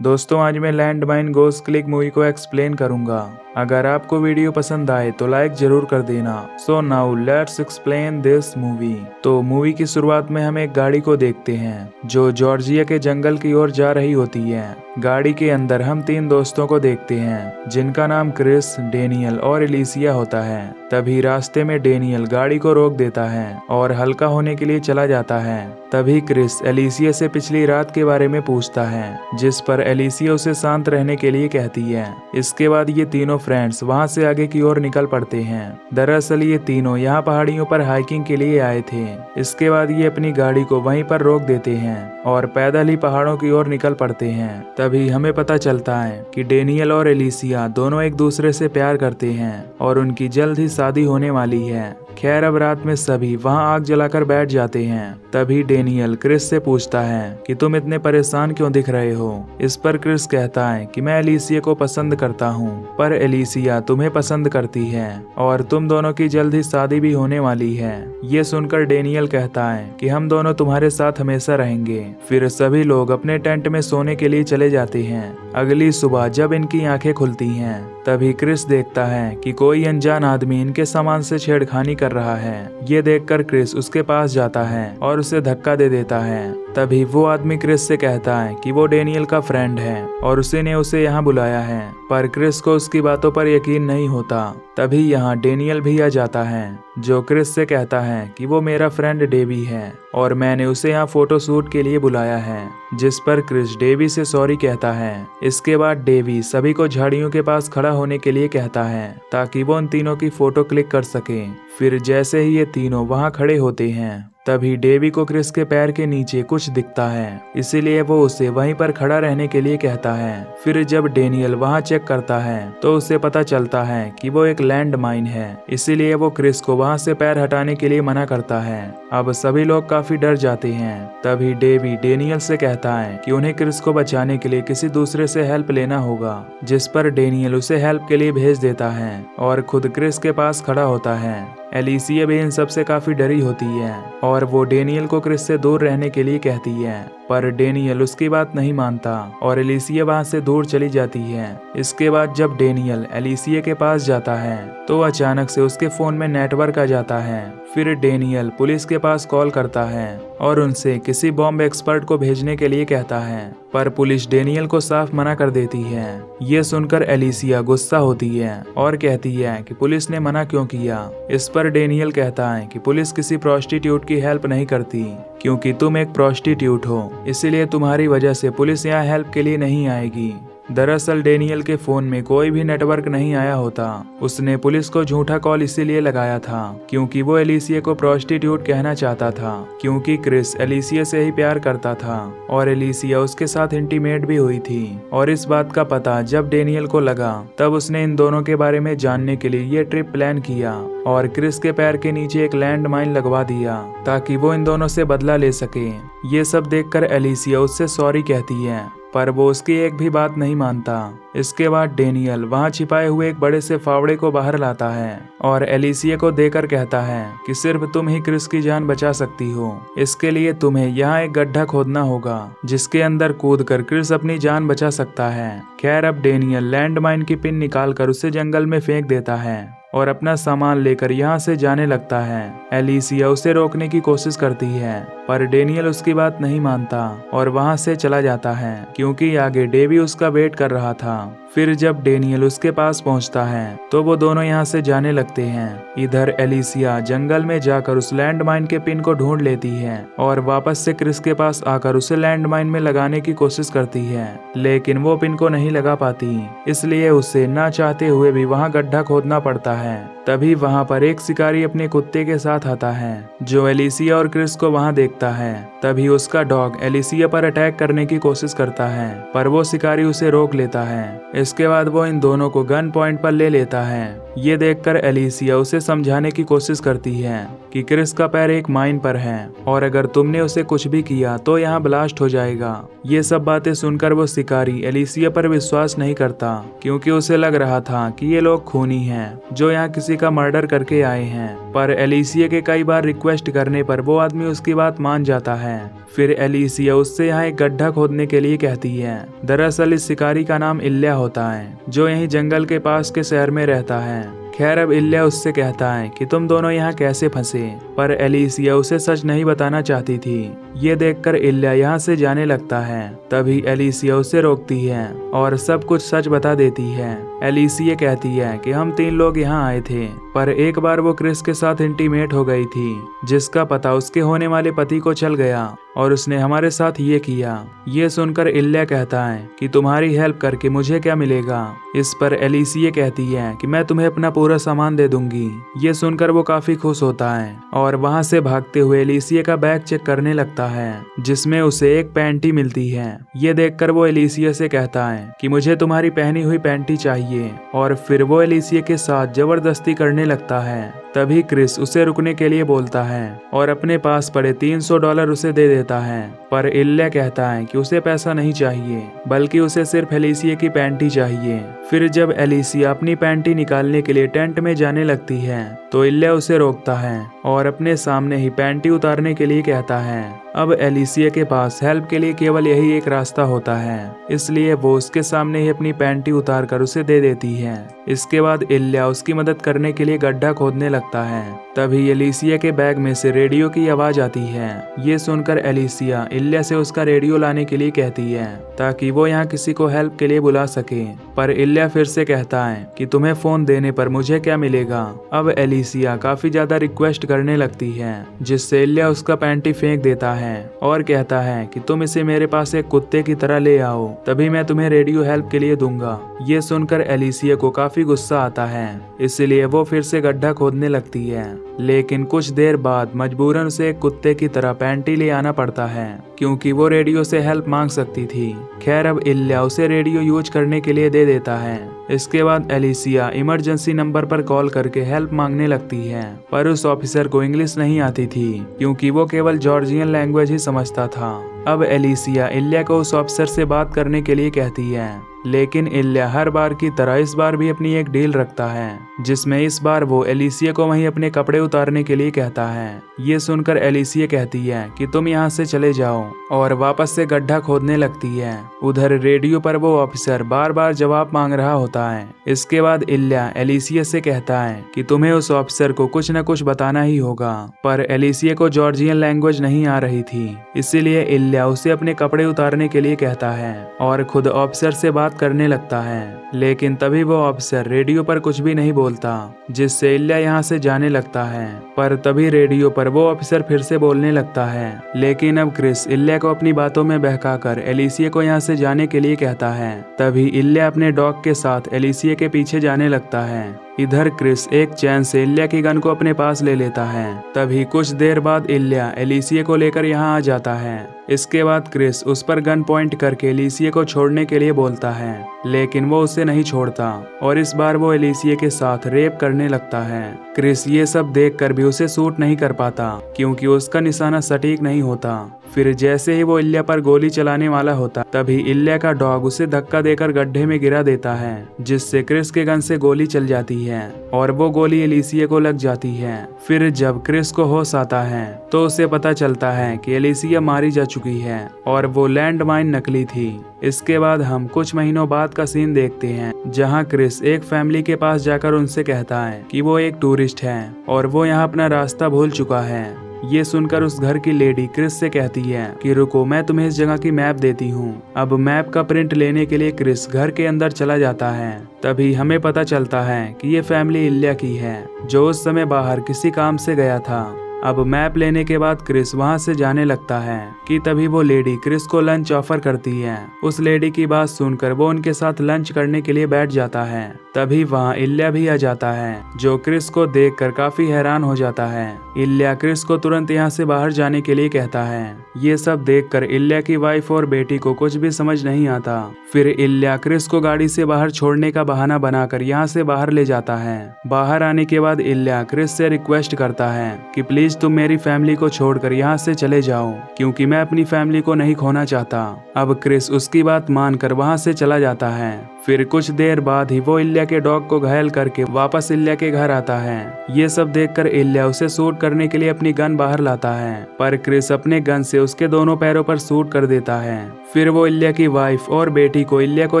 दोस्तों आज मैं लैंड माइन गोस क्लिक मूवी को एक्सप्लेन करूंगा। अगर आपको वीडियो पसंद आए तो लाइक जरूर कर देना। So now let's explain this movie. तो मूवी की शुरुआत में हम एक गाड़ी को देखते हैं जो जॉर्जिया के जंगल की ओर जा रही होती है। गाड़ी के अंदर हम 3 दोस्तों को देखते हैं जिनका नाम क्रिस, डेनियल और एलिसिया होता है। तभी रास्ते में डेनियल गाड़ी को रोक देता है और हल्का होने के लिए चला जाता है। तभी क्रिस एलिसिया से पिछली रात के बारे में पूछता है, जिस पर एलिसिया उसे शांत रहने के लिए कहती है। इसके बाद ये तीनों फ्रेंड्स वहां से आगे की ओर निकल पड़ते हैं। दरअसल ये तीनों यहाँ पहाड़ियों पर हाइकिंग के लिए आए थे। इसके बाद ये अपनी गाड़ी को वहीं पर रोक देते हैं और पैदल ही पहाड़ों की ओर निकल पड़ते हैं। तभी हमें पता चलता है कि डेनियल और एलिसिया दोनों एक दूसरे से प्यार करते हैं और उनकी जल्द ही शादी होने वाली है। खैर अब रात में सभी वहां आग जलाकर बैठ जाते हैं। तभी डेनियल क्रिस से पूछता है कि तुम इतने परेशान क्यों दिख रहे हो। इस पर क्रिस कहता है कि मैं एलिसिया को पसंद करता हूँ, पर एलिसिया तुम्हें पसंद करती है और तुम दोनों की जल्द ही शादी भी होने वाली है। ये सुनकर डेनियल कहता है कि हम दोनों तुम्हारे साथ हमेशा रहेंगे। फिर सभी लोग अपने टेंट में सोने के लिए चले जाते हैं। अगली सुबह जब इनकी आंखें खुलती हैं तभी क्रिस देखता है कि कोई अनजान आदमी इनके सामान से छेड़खानी कर रहा है। ये देखकर क्रिस उसके पास जाता है और उसे धक्का दे देता है। तभी वो आदमी क्रिस से कहता है कि वो डेनियल का फ्रेंड है और उसी ने उसे यहाँ बुलाया है, पर क्रिस को उसकी बातों पर यकीन नहीं होता। तभी यहाँ डेनियल भी आ जाता है जो क्रिस से कहता है कि वो मेरा फ्रेंड डेवी है और मैंने उसे यहाँ फोटो शूट के लिए बुलाया है, जिस पर क्रिस डेवी से सॉरी कहता है। इसके बाद डेवी सभी को झाड़ियों के पास खड़ा होने के लिए कहता है ताकि वो उन तीनों की फोटो क्लिक कर सके। फिर जैसे ही ये तीनों वहां खड़े होते हैं तभी डेवी को क्रिस के पैर के नीचे कुछ दिखता है, इसीलिए वो उसे वहीं पर खड़ा रहने के लिए कहता है। फिर जब डेनियल वहां चेक करता है तो उसे पता चलता है कि वो एक लैंड माइन है, इसीलिए वो क्रिस को वहां से पैर हटाने के लिए मना करता है। अब सभी लोग काफी डर जाते हैं। तभी डेवी डेनियल से कहता है कि उन्हें क्रिस को बचाने के लिए किसी दूसरे से हेल्प लेना होगा, जिस पर डेनियल उसे हेल्प के लिए भेज देता है और खुद क्रिस के पास खड़ा होता है। एलिसिया भी इन सब से काफी डरी होती है और वो डेनियल को क्रिस से दूर रहने के लिए कहती है, पर डेनियल उसकी बात नहीं मानता और एलिसिया वहां से दूर चली जाती है। इसके बाद जब डेनियल एलिसिया के पास जाता है तो अचानक से उसके फोन में नेटवर्क आ जाता है। फिर डेनियल पुलिस के पास कॉल करता है और उनसे किसी बॉम्ब एक्सपर्ट को भेजने के लिए कहता है, पर पुलिस डेनियल को साफ मना कर देती है। ये सुनकर एलिसिया गुस्सा होती है और कहती है कि पुलिस ने मना क्यों किया। इस पर डेनियल कहता है कि पुलिस किसी प्रोस्टिट्यूट की हेल्प नहीं करती, क्योंकि तुम एक प्रोस्टिट्यूट हो, इसीलिए तुम्हारी वजह से पुलिस यहाँ हेल्प के लिए नहीं आएगी। दरअसल डेनियल के फोन में कोई भी नेटवर्क नहीं आया होता। उसने पुलिस को झूठा कॉल इसीलिए लगाया था क्योंकि वो एलिसिया को प्रोस्टिट्यूट कहना चाहता था, क्योंकि क्रिस एलिसिया से ही प्यार करता था और एलिसिया उसके साथ इंटीमेट भी हुई थी। और इस बात का पता जब डेनियल को लगा तब उसने इन दोनों के बारे में जानने के लिए ये ट्रिप प्लान किया और क्रिस के पैर के नीचे एक लैंड माइन लगवा दिया ताकि वो इन दोनों से बदला ले सके। ये सब देखकर एलिसिया उससे सॉरी कहती है, पर वो उसकी एक भी बात नहीं मानता। इसके बाद डेनियल वहां छिपाए हुए एक बड़े से फावड़े को बाहर लाता है और एलिसिया को देकर कहता है कि सिर्फ तुम ही क्रिस की जान बचा सकती हो। इसके लिए तुम्हें यहाँ एक गड्ढा खोदना होगा जिसके अंदर कूदकर क्रिस अपनी जान बचा सकता है। खैर अब डेनियल लैंड माइन की पिन निकालकर उसे जंगल में फेंक देता है और अपना सामान लेकर यहाँ से जाने लगता है। एलिसिया उसे रोकने की कोशिश करती है, पर डेनियल उसकी बात नहीं मानता और वहां से चला जाता है क्योंकि आगे डेवी उसका वेट कर रहा था। फिर जब डेनियल उसके पास पहुंचता है तो वो दोनों यहाँ से जाने लगते हैं। इधर एलिसिया जंगल में जाकर उस लैंड माइन के पिन को ढूंढ लेती है और वापस से क्रिस के पास आकर उसे लैंड माइन में लगाने की कोशिश करती है, लेकिन वो पिन को नहीं लगा पाती, इसलिए उसे ना चाहते हुए भी वहाँ गड्ढा खोदना पड़ता है। तभी वहाँ पर एक शिकारी अपने कुत्ते के साथ आता है जो एलिसिया और क्रिस को वहाँ देखता है। तभी उसका डॉग एलिसिया पर अटैक करने की कोशिश करता है, पर वो शिकारी उसे रोक लेता है। इसके बाद वो इन दोनों को गन पॉइंट पर ले लेता है। ये देखकर एलिसिया उसे समझाने की कोशिश करती है कि क्रिस का पैर एक माइन पर है और अगर तुमने उसे कुछ भी किया तो यहाँ ब्लास्ट हो जाएगा। ये सब बातें सुनकर वो शिकारी एलिसिया पर विश्वास नहीं करता क्योंकि उसे लग रहा था कि ये लोग खूनी हैं जो यहाँ किसी का मर्डर करके आए हैं। पर एलिसिया के कई बार रिक्वेस्ट करने पर वो आदमी उसकी बात मान जाता है है। फिर एलिसिया उससे यहाँ एक गड्ढा खोदने के लिए कहती है। दरअसल इस शिकारी का नाम इल्या होता है, जो यहीं जंगल के पास के शहर में रहता है। खैर अब इल्या उससे कहता है कि तुम दोनों यहाँ कैसे फंसे, पर एलिसिया उसे सच नहीं बताना चाहती थी। ये देखकर इल्या यहाँ से जाने लगता है। तभी एलिसिया उसे रोकती है और सब कुछ सच बता देती है। एलिसिया कहती है कि हम 3 लोग यहाँ आए थे, पर एक बार वो क्रिस के साथ इंटीमेट हो गई थी, जिसका पता उसके होने वाले पति को चल गया और उसने हमारे साथ ये किया। ये सुनकर इल्या कहता है कि तुम्हारी हेल्प करके मुझे क्या मिलेगा। इस पर एलिसिया कहती है कि मैं तुम्हें अपना पूरा सामान दे दूंगी। ये सुनकर वो काफी खुश होता है और वहाँ से भागते हुए एलिसिया का बैग चेक करने लगता है, जिसमें उसे एक पैंटी मिलती है। ये देखकर वो एलिसिया से कहता है कि मुझे तुम्हारी पहनी हुई पैंटी चाहिए, और फिर वो एलिसिया के साथ जबरदस्ती करने लगता है। तभी क्रिस उसे रुकने के लिए बोलता है और अपने पास पड़े $300 उसे दे देता है, पर इल्या कहता है कि उसे पैसा नहीं चाहिए, बल्कि उसे सिर्फ एलिसिया की पैंटी चाहिए। फिर जब एलिसिया अपनी पैंटी निकालने के लिए टेंट में जाने लगती है, तो इल्या उसे रोकता है और अपने सामने ही पैंटी उतारने के लिए कहता है। अब एलिसिया के पास हेल्प के लिए केवल यही एक रास्ता होता है, इसलिए वो उसके सामने ही अपनी पैंटी उतार कर उसे दे देती है। इसके बाद इल्या उसकी मदद करने के लिए गड्ढा खोदने लगता है। तभी एलिसिया के बैग में से रेडियो की आवाज आती है। ये सुनकर एलिसिया इल्या से उसका रेडियो लाने के लिए कहती है, ताकि वो यहाँ किसी को हेल्प के लिए बुला सके। पर इल्या फिर से कहता है कि तुम्हें फोन देने पर मुझे क्या मिलेगा। अब एलिसिया काफी ज्यादा रिक्वेस्ट करने लगती है, जिससे इल्या उसका पैंटी फेंक देता है और कहता है कि तुम इसे मेरे पास एक कुत्ते की तरह ले आओ, तभी मैं तुम्हें रेडियो हेल्प के लिए दूंगा। ये सुनकर एलिसिया को काफी गुस्सा आता है, इसलिए वो फिर से गड्ढा खोदने लगती है। लेकिन कुछ देर बाद मजबूरन उसे एक कुत्ते की तरह पैंटी ले आना पड़ता है, क्योंकि वो रेडियो से हेल्प मांग सकती थी। खैर अब इल्या उसे रेडियो यूज करने के लिए दे देता है। इसके बाद एलिसिया इमरजेंसी नंबर पर कॉल करके हेल्प मांगने लगती है, पर उस ऑफिसर को इंग्लिश नहीं आती थी, क्योंकि वो केवल जॉर्जियन लैंग्वेज ही समझता था। अब एलिसिया इल्या को उस ऑफिसर से बात करने के लिए कहती है, लेकिन इल्या हर बार की तरह इस बार भी अपनी एक डील रखता है, जिसमें इस बार वो एलिसिया को वहीं अपने कपड़े उतारने के लिए कहता है। ये सुनकर एलिसिया कहती है कि तुम यहाँ से चले जाओ, और वापस से गड्ढा खोदने लगती है। उधर रेडियो पर वो ऑफिसर बार बार जवाब मांग रहा होता है। इसके बाद इल्या एलिसिया से कहता है कि तुम्हें उस ऑफिसर को कुछ न कुछ बताना ही होगा, पर एलिसिया को जॉर्जियन लैंग्वेज नहीं आ रही थी, इसीलिए इल्या उसे अपने कपड़े उतारने के लिए कहता है और खुद ऑफिसर से बात करने लगता है। लेकिन तभी वो ऑफिसर रेडियो पर कुछ भी नहीं बोलता, जिससे इल्या यहाँ से जाने लगता है। पर तभी रेडियो पर वो ऑफिसर फिर से बोलने लगता है, लेकिन अब क्रिस इल्या को अपनी बातों में बहकाकर एलिसिया को यहाँ से जाने के लिए कहता है। तभी इल्या अपने डॉग के साथ एलिसिया के पीछे जाने लगता है। इधर क्रिस एक चैन से इल्या की गन को अपने पास ले लेता है। तभी कुछ देर बाद इल्या एलिसिया को लेकर यहाँ आ जाता है। इसके बाद क्रिस उस पर गन पॉइंट करके एलिसिया को छोड़ने के लिए बोलता है, लेकिन वो उसे नहीं छोड़ता और इस बार वो एलिसिया के साथ रेप करने लगता है। क्रिस ये सब देखकर भी उसे सूट नहीं कर पाता, क्योंकि उसका निशाना सटीक नहीं होता। फिर जैसे ही वो इल्या पर गोली चलाने वाला होता, तभी इल्या का डॉग उसे धक्का देकर गड्ढे में गिरा देता है, जिससे क्रिस के गन से गोली चल जाती है और वो गोली एलिसिया को लग जाती है। फिर जब क्रिस को होश आता है, तो उसे पता चलता है कि एलिसिया मारी जा चुकी है और वो लैंड माइन नकली थी। इसके बाद हम कुछ महीनों बाद का सीन देखते हैं, जहां क्रिस एक फैमिली के पास जाकर उनसे कहता है कि वो एक टूरिस्ट है और वो यहाँ अपना रास्ता भूल चुका है। ये सुनकर उस घर की लेडी क्रिस से कहती है कि रुको, मैं तुम्हें इस जगह की मैप देती हूँ। अब मैप का प्रिंट लेने के लिए क्रिस घर के अंदर चला जाता है। तभी हमें पता चलता है कि ये फैमिली इल्या की है, जो उस समय बाहर किसी काम से गया था। अब मैप लेने के बाद क्रिस वहां से जाने लगता है कि तभी वो लेडी क्रिस को लंच ऑफर करती है। उस लेडी की बात सुनकर वो उनके साथ लंच करने के लिए बैठ जाता है। तभी वहां इल्या भी आ जाता है, जो क्रिस को देखकर काफी हैरान हो जाता है। इल्या क्रिस को तुरंत यहाँ से बाहर जाने के लिए कहता है। ये सब देखकर इल्या की वाइफ और बेटी को कुछ भी समझ नहीं आता। फिर इल्या क्रिस को गाड़ी से बाहर छोड़ने का बहाना बनाकर यहाँ से बाहर ले जाता है। बाहर आने के बाद इल्या क्रिस से रिक्वेस्ट करता है कि प्लीज प्लीज तुम मेरी फैमिली को छोड़कर यहाँ से चले जाओ, क्योंकि मैं अपनी फैमिली को नहीं खोना चाहता। अब क्रिस उसकी बात मानकर वहाँ से चला जाता है। फिर कुछ देर बाद ही वो इल्या के डॉग को घायल करके वापस इल्या के घर आता है। ये सब देखकर इल्या उसे शूट करने के लिए अपनी गन बाहर लाता है, पर क्रिस अपने गन से उसके दोनों पैरों पर शूट कर देता है। फिर वो इल्या की वाइफ और बेटी को इल्या को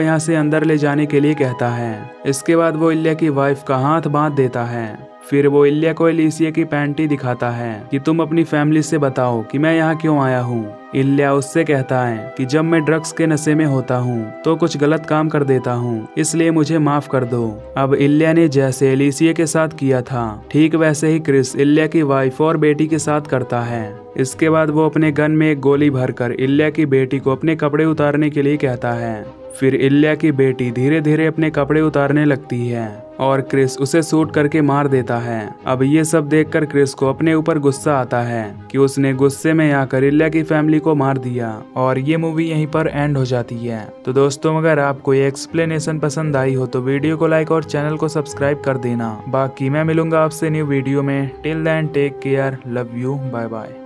यहाँ से अंदर ले जाने के लिए कहता है। इसके बाद वो इल्या की वाइफ का हाथ बांध देता है। फिर वो इल्या को एलिसिया की पैंटी दिखाता है कि तुम अपनी फैमिली से बताओ कि मैं यहाँ क्यों आया हूँ। इल्या उससे कहता है कि जब मैं ड्रग्स के नशे में होता हूँ तो कुछ गलत काम कर देता हूँ, इसलिए मुझे माफ कर दो। अब इल्या ने जैसे एलिसिया के साथ किया था ठीक वैसे ही क्रिस इल्या की वाइफ और बेटी के साथ करता है। इसके बाद वो अपने गन में एक गोली भरकर इल्या की बेटी को अपने कपड़े उतारने के लिए कहता है। फिर इल्या की बेटी धीरे धीरे अपने कपड़े उतारने लगती है और क्रिस उसे शूट करके मार देता है। अब ये सब देखकर क्रिस को अपने ऊपर गुस्सा आता है कि उसने गुस्से में आकर इल्या की फैमिली को मार दिया, और ये मूवी यहीं पर एंड हो जाती है। तो दोस्तों, अगर आपको ये एक्सप्लेनेशन पसंद आई हो तो वीडियो को लाइक और चैनल को सब्सक्राइब कर देना। बाकी मैं मिलूंगा आपसे न्यू वीडियो में। Till then take care, love you, bye bye.